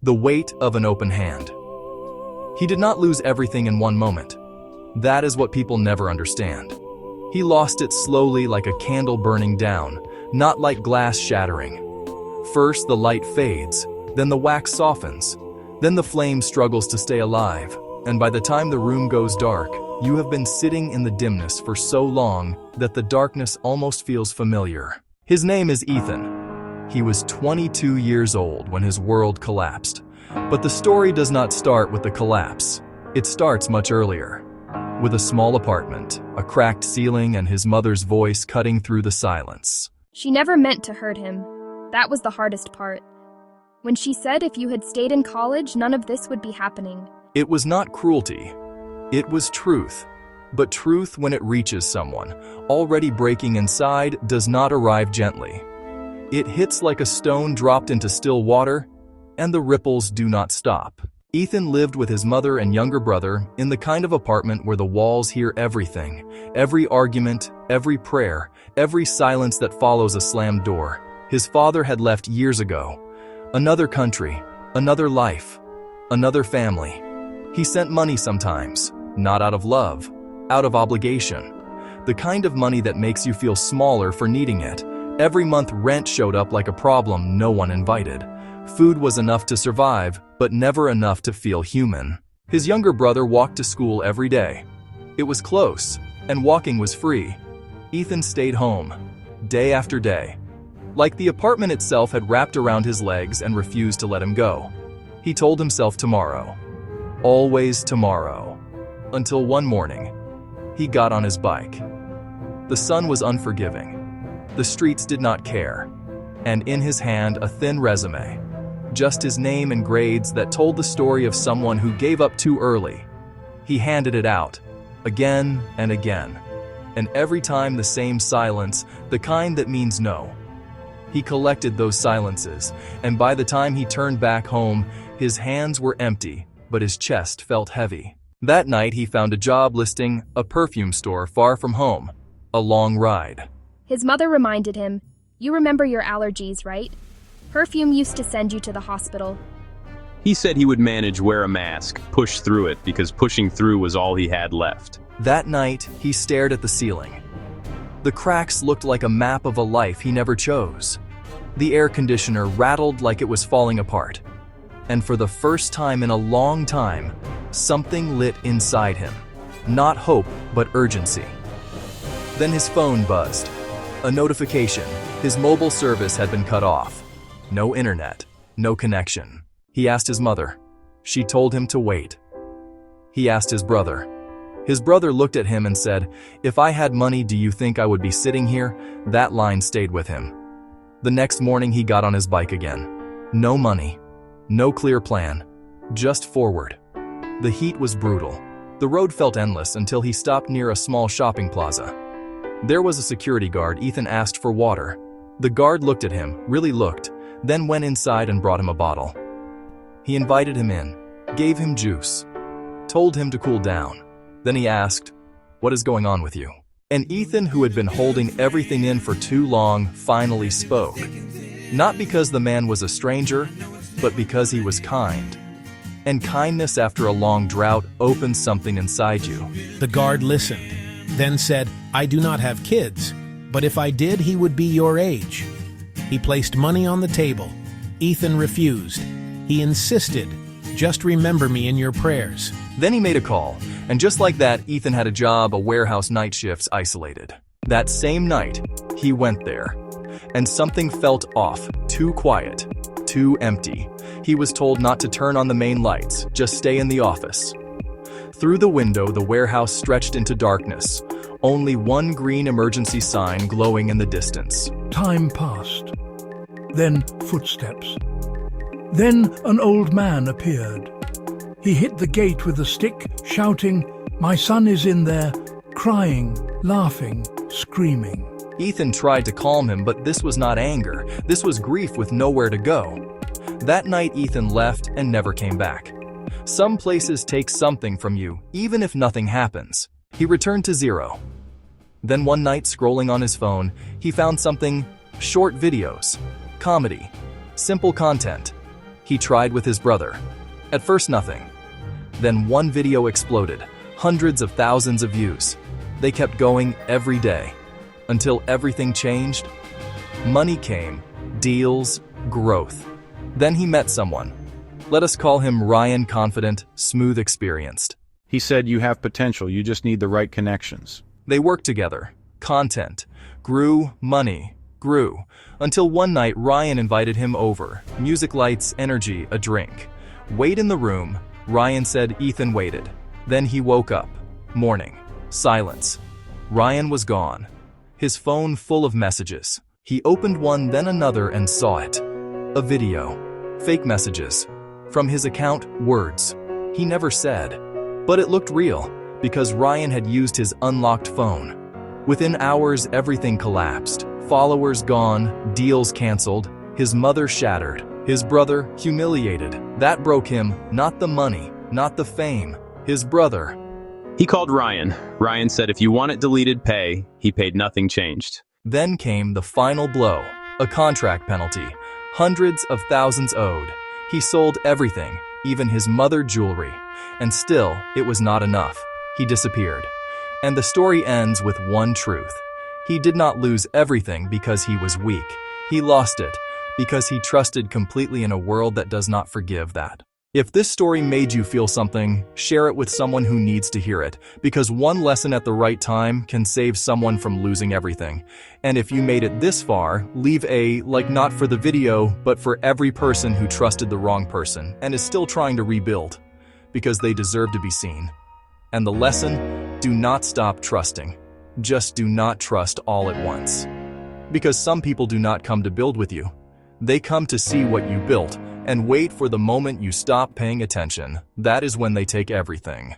The weight of an open hand. He did not lose everything in one moment. That is what people never understand. He lost it slowly, like a candle burning down, not like glass shattering. First the light fades, then the wax softens, then the flame struggles to stay alive, and by the time the room goes dark, you have been sitting in the dimness for so long that the darkness almost feels familiar. His name is Ethan. He was 22 years old when his world collapsed. But the story does not start with the collapse. It starts much earlier. With a small apartment, a cracked ceiling, and his mother's voice cutting through the silence. She never meant to hurt him. That was the hardest part. When she said if you had stayed in college, none of this would be happening. It was not cruelty. It was truth. But truth, when it reaches someone already breaking inside, does not arrive gently. It hits like a stone dropped into still water, and the ripples do not stop. Ethan lived with his mother and younger brother in the kind of apartment where the walls hear everything, every argument, every prayer, every silence that follows a slammed door. His father had left years ago. Another country, another life, another family. He sent money sometimes, not out of love, out of obligation. The kind of money that makes you feel smaller for needing it. Every month rent showed up like a problem no one invited. Food was enough to survive, but never enough to feel human. His younger brother walked to school every day. It was close, and walking was free. Ethan stayed home, day after day. Like the apartment itself had wrapped around his legs and refused to let him go. He told himself tomorrow. Always tomorrow. Until one morning, he got on his bike. The sun was unforgiving. The streets did not care. And in his hand, a thin resume. Just his name and grades that told the story of someone who gave up too early. He handed it out, again and again. And every time the same silence, the kind that means no. He collected those silences, and by the time he turned back home, his hands were empty, but his chest felt heavy. That night he found a job listing a perfume store far from home. A long ride. His mother reminded him, "You remember your allergies, right? Perfume used to send you to the hospital." He said he would manage, wear a mask, push through it, because pushing through was all he had left. That night, he stared at the ceiling. The cracks looked like a map of a life he never chose. The air conditioner rattled like it was falling apart. And for the first time in a long time, something lit inside him. Not hope, but urgency. Then his phone buzzed. A notification. His mobile service had been cut off. No internet, no connection. He asked his mother. She told him to wait. He asked his brother. His brother looked at him and said, "If I had money, do you think I would be sitting here?" That line stayed with him. The next morning he got on his bike again. No money, no clear plan, just forward. The heat was brutal. The road felt endless until he stopped near a small shopping plaza. There was a security guard. Ethan asked for water. The guard looked at him, really looked, then went inside and brought him a bottle. He invited him in, gave him juice, told him to cool down. Then he asked, "What is going on with you?" And Ethan, who had been holding everything in for too long, finally spoke. Not because the man was a stranger, but because he was kind. And kindness after a long drought opens something inside you. The guard listened, then said, "I do not have kids, but if I did, he would be your age." He placed money on the table. Ethan refused. He insisted, "Just remember me in your prayers." Then he made a call, and just like that, Ethan had a job, a warehouse, night shifts, isolated. That same night, he went there, and something felt off, too quiet, too empty. He was told not to turn on the main lights, just stay in the office. Through the window, the warehouse stretched into darkness, only one green emergency sign glowing in the distance. Time passed. Then footsteps. Then an old man appeared. He hit the gate with a stick, shouting, "My son is in there, crying, laughing, screaming." Ethan tried to calm him, but this was not anger. This was grief with nowhere to go. That night, Ethan left and never came back. Some places take something from you, even if nothing happens. He returned to zero. Then one night, scrolling on his phone, he found something: short videos, comedy, simple content. He tried with his brother. At first, nothing. Then one video exploded, hundreds of thousands of views. They kept going every day, until everything changed. Money came, deals, growth. Then he met someone. Let us call him Ryan. Confident, smooth, experienced. He said, "You have potential, you just need the right connections." They worked together. Content grew, money grew, until one night Ryan invited him over. Music, lights, energy, a drink. Wait in the room, Ryan said. Ethan waited. Then he woke up. Morning. Silence. Ryan was gone. His phone full of messages. He opened one, then another, and saw it. A video. Fake messages. From his account, words he never said. But it looked real, because Ryan had used his unlocked phone. Within hours, everything collapsed. Followers gone, deals canceled, his mother shattered, his brother humiliated. That broke him, not the money, not the fame, his brother. He called Ryan. Ryan said if you want it deleted, pay. He paid, nothing changed. Then came the final blow, a contract penalty, hundreds of thousands owed. He sold everything, even his mother jewelry, and still it was not enough. He disappeared. And the story ends with one truth. He did not lose everything because he was weak. He lost it because he trusted completely in a world that does not forgive that. If this story made you feel something, share it with someone who needs to hear it, because one lesson at the right time can save someone from losing everything. And if you made it this far, leave a like, not for the video, but for every person who trusted the wrong person and is still trying to rebuild, because they deserve to be seen. And the lesson, do not stop trusting. Just do not trust all at once. Because some people do not come to build with you. They come to see what you built and wait for the moment you stop paying attention. That is when they take everything.